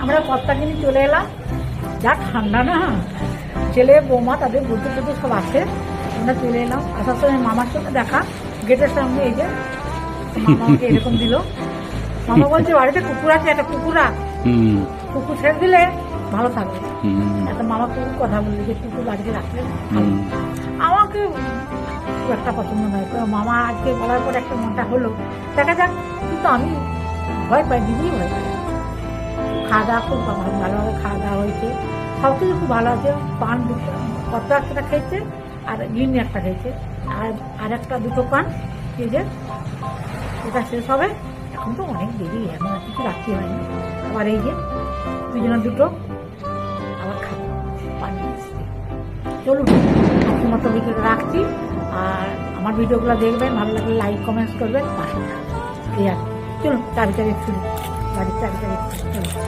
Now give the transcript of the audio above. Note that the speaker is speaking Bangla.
আমরা কর্তাকে নিয়ে চলে এলাম। যা ঠান্ডা না, ছেলে বৌমা তাদের বলতে টুতে সব আছে। আমরা চলে এলাম, আসার সময় মামার সাথে দেখা, গেটের সামনে এই যে মামা আমাকে এরকম দিল। মামা বলছে বাড়িতে কুকুর আছে, একটা কুকুরা কুকুর ছেড়ে দিলে ভালো থাকবে। একটা মামা কুকুর কথা বললো যে কুকুর বাড়িতে রাখলে ভালো। আমাকে খুব একটা পছন্দ নয়, কারণ মামা আজকে বলার পর একটা মনটা হলো, দেখা যাক। কিন্তু আমি ভয় পাই, দিদিই ভয় পাই। খাওয়া দাওয়া খুব ভালোভাবে খাওয়া দাওয়া হয়েছে, সব কিছু খুব ভালো আছে। পান কত একটা খেয়েছে, আর গিন্নি একটা খেয়েছে, আর একটা দুটো পান খেয়েছে, এটা শেষ হবে। এখন তো অনেক দেরি, এখন আর কিছু রাখতে হয়নি। আবার এই যে দুজনের দুটো আবার খাবো পান নিয়ে এসছি। চলুন আজকের মতো ভিডিওটা রাখছি। আর আমার ভিডিওগুলো দেখবেন, ভালো লাগলে লাইক কমেন্টস করবেন, পাশে থাকবেন। এই আর চলুন চাবি চাবি ছুটি, বাড়ির চাবি চাবি চলুন।